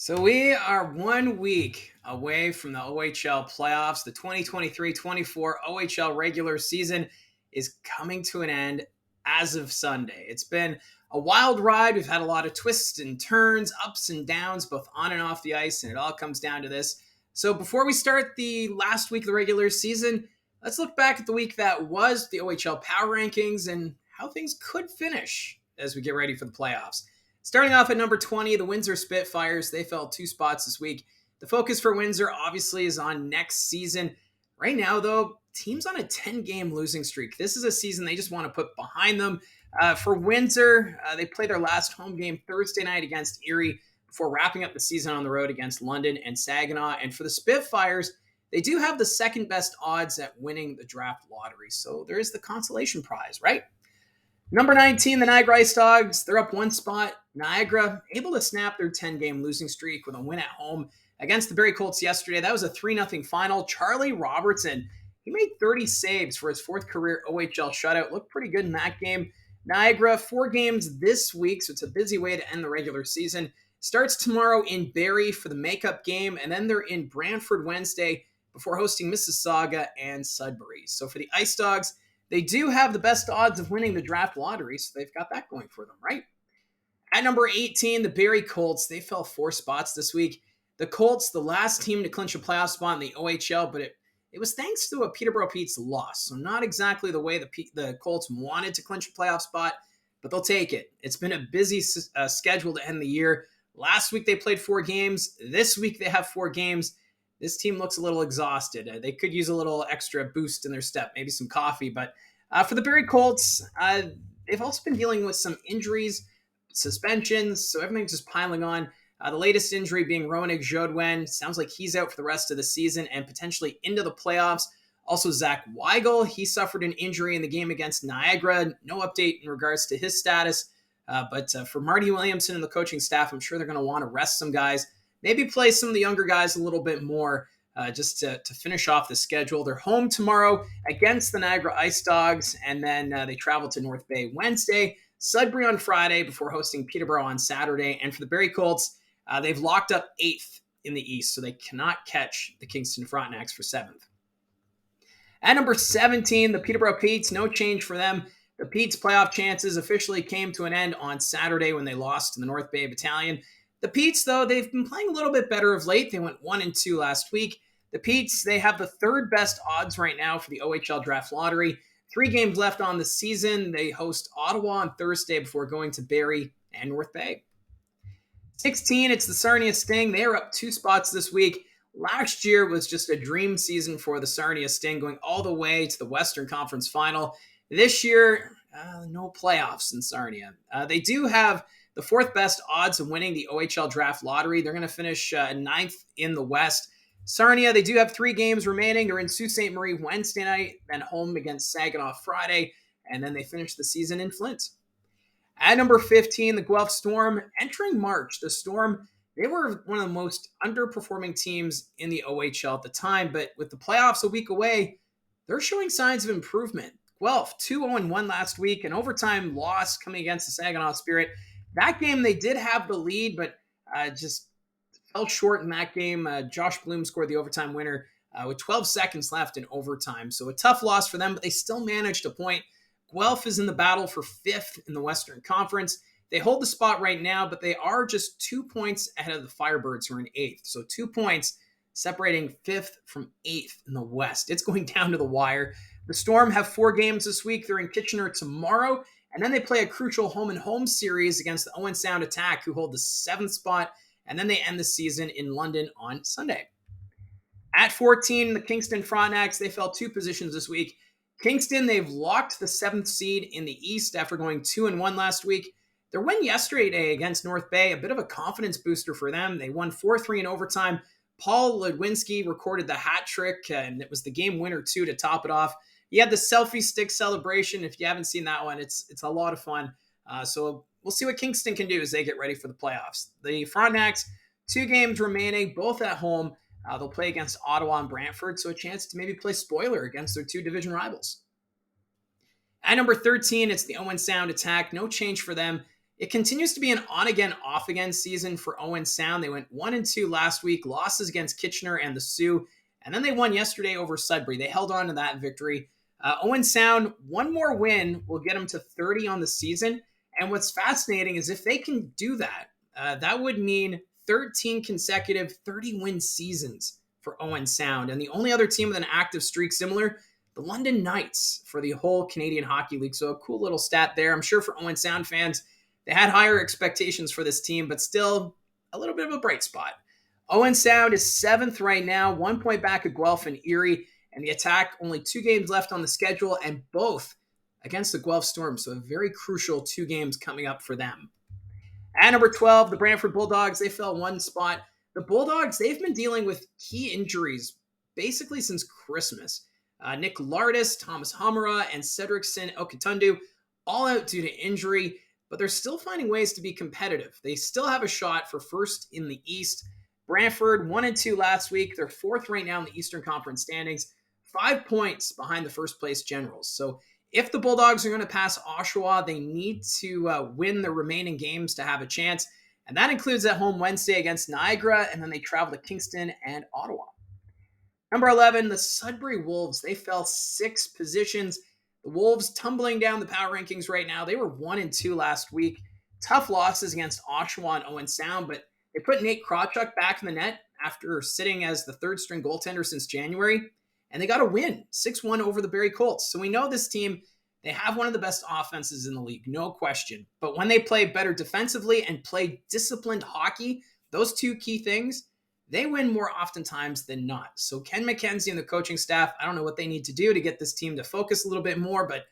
So we are 1 week away from the OHL playoffs. The 2023-24 OHL regular season is coming to an end as of Sunday. It's been a wild ride. We've had a lot of twists and turns, ups and downs, both on and off the ice, and it all comes down to this. So before we start the last week of the regular season, let's look back at the week that was the OHL Power Rankings and how things could finish as we get ready for the playoffs. Starting off at number 20, the Windsor Spitfires. They fell 2 spots this week. The focus for Windsor obviously is on next season. Right now, though, team's on a 10-game losing streak. This is a season they just want to put behind them. For Windsor, they play their last home game Thursday night against Erie before wrapping up the season on the road against London and Saginaw. And for the Spitfires, they do have the second best odds at winning the draft lottery. So there is the consolation prize, right? Number 19, the Niagara Ice Dogs. They're up 1 spot. Niagara able to snap their 10-game losing streak with a win at home against the Barrie Colts yesterday. That was a 3-0 final. Charlie Robertson, he made 30 saves for his fourth career OHL shutout. Looked pretty good in that game. Niagara, 4 games this week, so it's a busy way to end the regular season. Starts tomorrow in Barrie for the makeup game, and then they're in Brantford Wednesday before hosting Mississauga and Sudbury. So for the Ice Dogs, they do have the best odds of winning the draft lottery, so they've got that going for them, right? At number 18, the Barrie Colts. They fell 4 spots this week. The Colts, the last team to clinch a playoff spot in the OHL, but it was thanks to a Peterborough Pete's loss. So not exactly the way the Colts wanted to clinch a playoff spot, but they'll take it. It's been a busy schedule to end the year. Last week they played 4 games. This week they have 4 games. This team looks a little exhausted. They could use a little extra boost in their step, maybe some coffee. But for the Barrie Colts, they've also been dealing with some injuries, suspensions, so everything's just piling on. The latest injury being Roenick Jodwen. Sounds like he's out for the rest of the season and potentially into the playoffs. Also, Zach Weigel, he suffered an injury in the game against Niagara. No update in regards to his status. But for Marty Williamson and the coaching staff, I'm sure they're going to want to rest some guys. Maybe play some of the younger guys a little bit more just to finish off the schedule. They're home tomorrow against the Niagara Ice Dogs, and then they travel to North Bay Wednesday, Sudbury on Friday before hosting Peterborough on Saturday. And for the Barrie Colts, they've locked up 8th in the East, so they cannot catch the Kingston Frontenacs for 7th. At number 17, the Peterborough Petes, no change for them. The Petes' playoff chances officially came to an end on Saturday when they lost to the North Bay Battalion. The Petes, though, they've been playing a little bit better of late. They went 1-2 last week. The Petes, they have the third best odds right now for the OHL Draft Lottery. 3 games left on the season. They host Ottawa on Thursday before going to Barrie and North Bay. 16, it's the Sarnia Sting. They are up 2 spots this week. Last year was just a dream season for the Sarnia Sting, going all the way to the Western Conference Final. This year, no playoffs in Sarnia. They do have the 4th best odds of winning the OHL Draft Lottery. They're going to finish 9th in the West. Sarnia, they do have 3 games remaining. They're in Sault Ste. Marie Wednesday night, then home against Saginaw Friday, and then they finish the season in Flint. At number 15, the Guelph Storm. Entering March, the Storm, they were one of the most underperforming teams in the OHL at the time, but with the playoffs a week away, they're showing signs of improvement. Guelph, 2-0-1 last week, an overtime loss coming against the Saginaw Spirit. That game, they did have the lead, but just fell short in that game. Josh Bloom scored the overtime winner with 12 seconds left in overtime. So a tough loss for them, but they still managed a point. Guelph is in the battle for 5th in the Western Conference. They hold the spot right now, but they are just 2 points ahead of the Firebirds, who are in 8th. So 2 points separating 5th from 8th in the West. It's going down to the wire. The Storm have 4 games this week. They're in Kitchener tomorrow, and then they play a crucial home-and-home series against the Owen Sound Attack, who hold the 7th spot, and then they end the season in London on Sunday. At 14, the Kingston Frontenacs, they fell 2 positions this week. Kingston, they've locked the 7th seed in the East after going 2-1 last week. Their win yesterday against North Bay, a bit of a confidence booster for them. They won 4-3 in overtime. Paul Ludwinski recorded the hat trick, and it was the game winner, too, to top it off. He had the selfie stick celebration. If you haven't seen that one, it's a lot of fun. So we'll see what Kingston can do as they get ready for the playoffs. The Frontenacs, 2 games remaining, both at home. They'll play against Ottawa and Brantford, so a chance to maybe play spoiler against their 2 division rivals. At number 13, it's the Owen Sound Attack. No change for them. It continues to be an on-again, off-again season for Owen Sound. They went 1-2 last week, losses against Kitchener and the Sioux, and then they won yesterday over Sudbury. They held on to that victory. Owen Sound, one more win will get them to 30 on the season. And what's fascinating is if they can do that, that would mean 13 consecutive 30-win seasons for Owen Sound. And the only other team with an active streak similar, the London Knights for the whole Canadian Hockey League. So a cool little stat there. I'm sure for Owen Sound fans, they had higher expectations for this team, but still a little bit of a bright spot. Owen Sound is 7th right now, 1 point back of Guelph and Erie, and the Attack only 2 games left on the schedule, and both against the Guelph Storm. So a very crucial 2 games coming up for them. At number 12, the Brantford Bulldogs, they fell 1 spot. The Bulldogs, they've been dealing with key injuries basically since Christmas. Nick Lardis, Thomas Hamara, and Cedricson Okatundu all out due to injury, but they're still finding ways to be competitive. They still have a shot for first in the East. Brantford 1-2 last week. They're 4th right now in the Eastern Conference standings, 5 points behind the first place Generals. So if the Bulldogs are going to pass Oshawa, they need to win the remaining games to have a chance. And that includes at home Wednesday against Niagara, and then they travel to Kingston and Ottawa. Number 11, the Sudbury Wolves. They fell 6 positions. The Wolves tumbling down the power rankings right now. They were 1-2 last week. Tough losses against Oshawa and Owen Sound, but they put Nate Krawchuk back in the net after sitting as the 3rd-string goaltender since January. And they got a win, 6-1 over the Barrie Colts. So we know this team, they have one of the best offenses in the league, no question. But when they play better defensively and play disciplined hockey, those 2 key things, they win more oftentimes than not. So Ken McKenzie and the coaching staff, I don't know what they need to do to get this team to focus a little bit more, but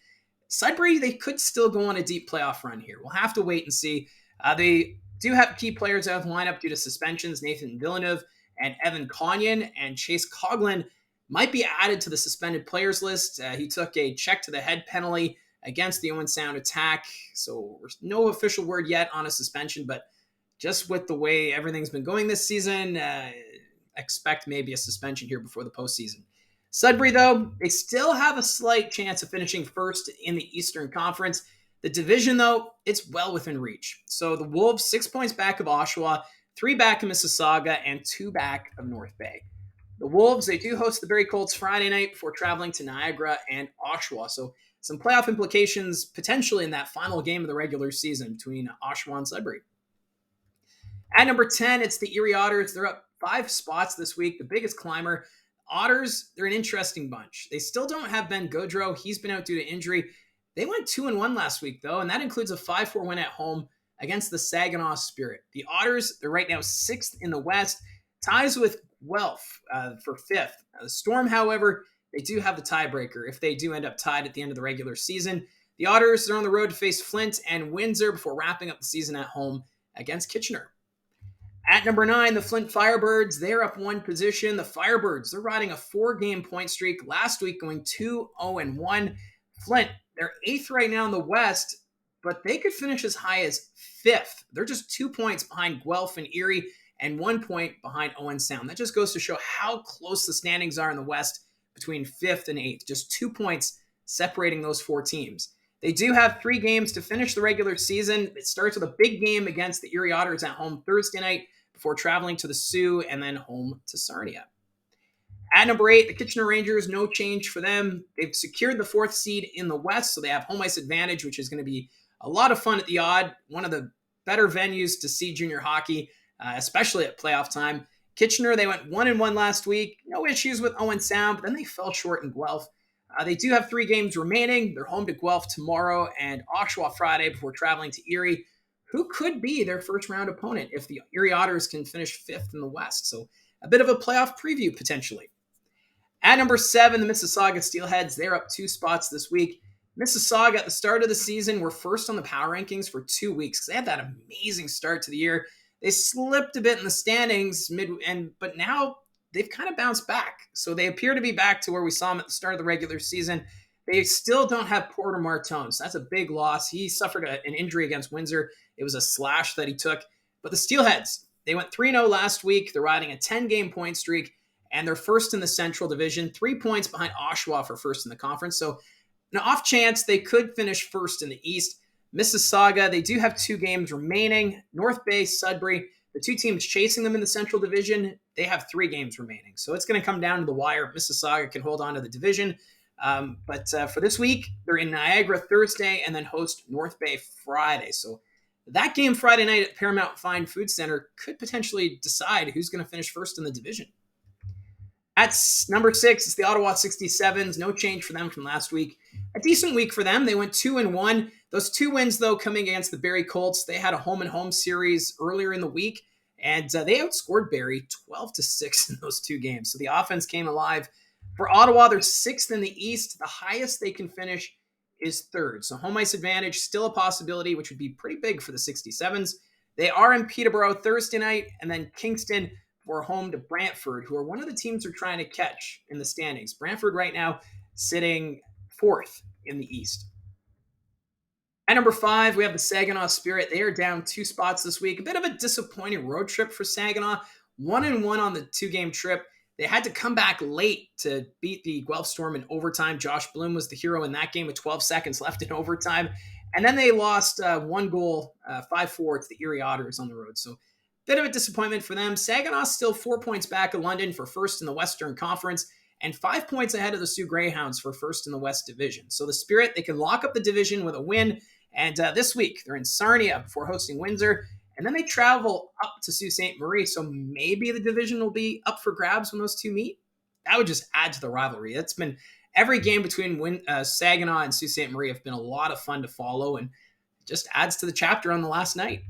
Sudbury, they could still go on a deep playoff run here. We'll have to wait and see. They do have key players out of the lineup due to suspensions. Nathan Villeneuve and Evan Conyon, and Chase Coughlin might be added to the suspended players list. He took a check to the head penalty against the Owen Sound Attack. So no official word yet on a suspension, but just with the way everything's been going this season, expect maybe a suspension here before the postseason. Sudbury, though, they still have a slight chance of finishing first in the Eastern Conference. The division, though, it's well within reach. So the Wolves, 6 points back of Oshawa, 3 back of Mississauga, and 2 back of North Bay. The Wolves, they do host the Barrie Colts Friday night before traveling to Niagara and Oshawa. So some playoff implications potentially in that final game of the regular season between Oshawa and Sudbury. At number 10, it's the Erie Otters. They're up 5 spots this week, the biggest climber. Otters, they're an interesting bunch. They still don't have Ben Gaudreau. He's been out due to injury. They went 2-1 last week, though, and that includes a 5-4 win at home against the Saginaw Spirit. The Otters, they're right now 6th in the West, ties with Guelph for 5th. The Storm, however, they do have the tiebreaker if they do end up tied at the end of the regular season. The Otters, they're on the road to face Flint and Windsor before wrapping up the season at home against Kitchener. At number 9, the Flint Firebirds, they're up 1 position. The Firebirds, they're riding a 4-game point streak. Last week going 2-0-1. Flint, they're 8th right now in the West, but they could finish as high as 5th. They're just 2 points behind Guelph and Erie and 1 point behind Owen Sound. That just goes to show how close the standings are in the West between 5th and 8th. Just 2 points separating those 4 teams. They do have 3 games to finish the regular season. It starts with a big game against the Erie Otters at home Thursday night before traveling to the Sioux and then home to Sarnia. At number 8, the Kitchener Rangers, no change for them. They've secured the 4th seed in the West, so they have home ice advantage, which is going to be a lot of fun at the Odd, one of the better venues to see junior hockey, especially at playoff time. Kitchener, they went 1-1 last week. No issues with Owen Sound, but then they fell short in Guelph. They do have 3 games remaining. They're home to Guelph tomorrow and Oshawa Friday before traveling to Erie, who could be their first-round opponent if the Erie Otters can finish 5th in the West. So a bit of a playoff preview potentially. At number 7, the Mississauga Steelheads, they're up 2 spots this week. Mississauga at the start of the season were first on the power rankings for 2 weeks because they had that amazing start to the year. They slipped a bit in the standings, but now they've kind of bounced back. So they appear to be back to where we saw them at the start of the regular season. They still don't have Porter Martone, so that's a big loss. He suffered an injury against Windsor. It was a slash that he took. But the Steelheads, they went 3-0 last week. They're riding a 10-game point streak, and they're first in the Central Division, 3 points behind Oshawa for first in the conference. So an off chance they could finish first in the East. Mississauga, they do have 2 games remaining. North Bay, Sudbury, the 2 teams chasing them in the Central Division, they have 3 games remaining. So it's going to come down to the wire. Mississauga can hold on to the division. But for this week, they're in Niagara Thursday and then host North Bay Friday. So that game Friday night at Paramount Fine Food Center could potentially decide who's going to finish first in the division. At number 6, it's the Ottawa 67s. No change for them from last week. A decent week for them. They went 2-1. Those 2 wins, though, coming against the Barrie Colts. They had a home-and-home series earlier in the week, and they outscored Barrie 12-6 in those 2 games. So the offense came alive. For Ottawa, they're 6th in the East. The highest they can finish is 3rd. So home ice advantage, still a possibility, which would be pretty big for the 67s. They are in Peterborough Thursday night, and then Kingston for home to Brantford, who are one of the teams they're trying to catch in the standings. Brantford right now sitting 4th in the East. At number 5, we have the Saginaw Spirit. They are down 2 spots this week. A bit of a disappointing road trip for Saginaw. 1-1 on the 2-game trip. They had to come back late to beat the Guelph Storm in overtime. Josh Bloom was the hero in that game with 12 seconds left in overtime. And then they lost 1 goal, 5-4 to the Erie Otters on the road. So bit of a disappointment for them. Saginaw's still 4 points back of London for first in the Western Conference and 5 points ahead of the Sioux Greyhounds for first in the West Division. So the Spirit, they can lock up the division with a win. And this week, they're in Sarnia before hosting Windsor. And then they travel up to Sault Ste. Marie. So maybe the division will be up for grabs when those 2 meet. That would just add to the rivalry. That's been every game between Saginaw and Sault Ste. Marie have been a lot of fun to follow and just adds to the chapter on the last night.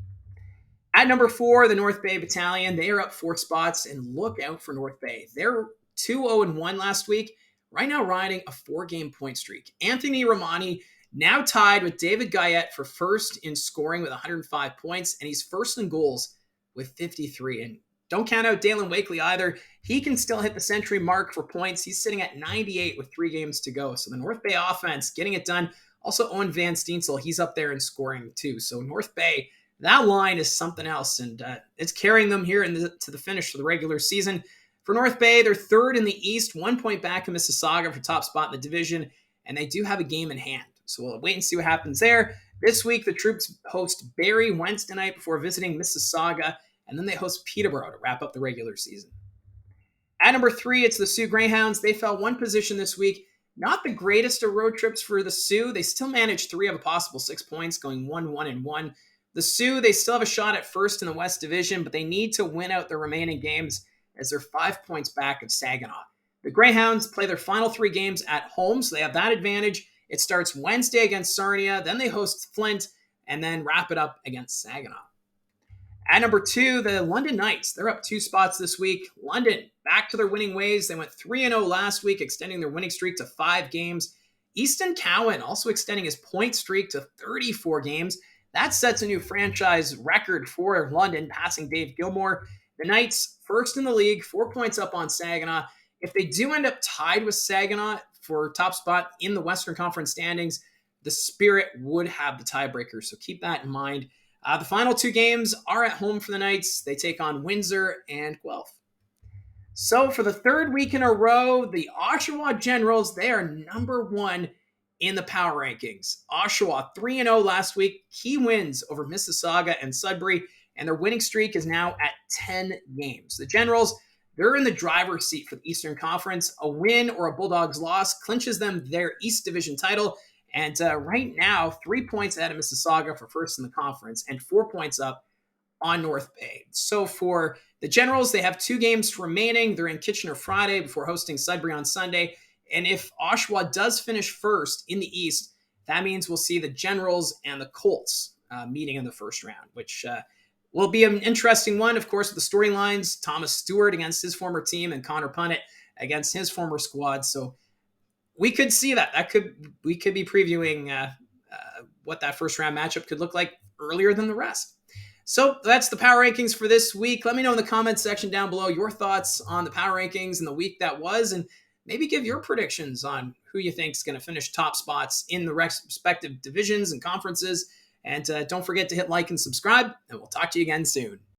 At number 4, the North Bay Battalion. They are up 4 spots, and look out for North Bay. They're 2-0-1 last week, right now riding a 4-game point streak. Anthony Romani now tied with David Guyette for first in scoring with 105 points, and he's first in goals with 53. And don't count out Dalen Wakely either. He can still hit the century mark for points. He's sitting at 98 with 3 games to go. So the North Bay offense getting it done. Also, Owen Van Steensel, he's up there in scoring too. So North Bay, that line is something else, and it's carrying them here to the finish for the regular season. For North Bay, they're 3rd in the East, 1 point back in Mississauga for top spot in the division, and they do have a game in hand. So we'll wait and see what happens there. This week, the Troops host Barrie Wednesday night before visiting Mississauga, and then they host Peterborough to wrap up the regular season. At number 3, it's the Sioux Greyhounds. They fell 1 position this week. Not the greatest of road trips for the Sioux. They still managed 3 of a possible 6 points, going 1-1-1. The Sioux, they still have a shot at first in the West Division, but they need to win out their remaining games as they're 5 points back of Saginaw. The Greyhounds play their final 3 games at home, so they have that advantage. It starts Wednesday against Sarnia, then they host Flint, and then wrap it up against Saginaw. At number 2, the London Knights. They're up 2 spots this week. London, back to their winning ways. They went 3-0 last week, extending their winning streak to 5 games. Easton Cowan also extending his point streak to 34 games. That sets a new franchise record for London, passing Dave Gilmore. The Knights, first in the league, 4 points up on Saginaw. If they do end up tied with Saginaw for top spot in the Western Conference standings, the Spirit would have the tiebreaker, so keep that in mind. The final 2 games are at home for the Knights. They take on Windsor and Guelph. So for the 3rd week in a row, the Oshawa Generals, they are number 1 in the power rankings. Oshawa 3-0 last week. Key wins over Mississauga and Sudbury, and their winning streak is now at 10 games. The Generals, they're in the driver's seat for the Eastern Conference. A win or a Bulldogs loss clinches them their East Division title. And right now, 3 points ahead of Mississauga for first in the conference and 4 points up on North Bay. So for the Generals, they have 2 games remaining. They're in Kitchener Friday before hosting Sudbury on Sunday. And if Oshawa does finish first in the East, that means we'll see the Generals and the Colts meeting in the first round, which will be an interesting one. Of course, with the storylines, Thomas Stewart against his former team and Connor Punnett against his former squad. So we could see that. We could be previewing what that first round matchup could look like earlier than the rest. So that's the power rankings for this week. Let me know in the comments section down below your thoughts on the power rankings in the week that was, and maybe give your predictions on who you think is going to finish top spots in the respective divisions and conferences. And don't forget to hit like and subscribe, and we'll talk to you again soon.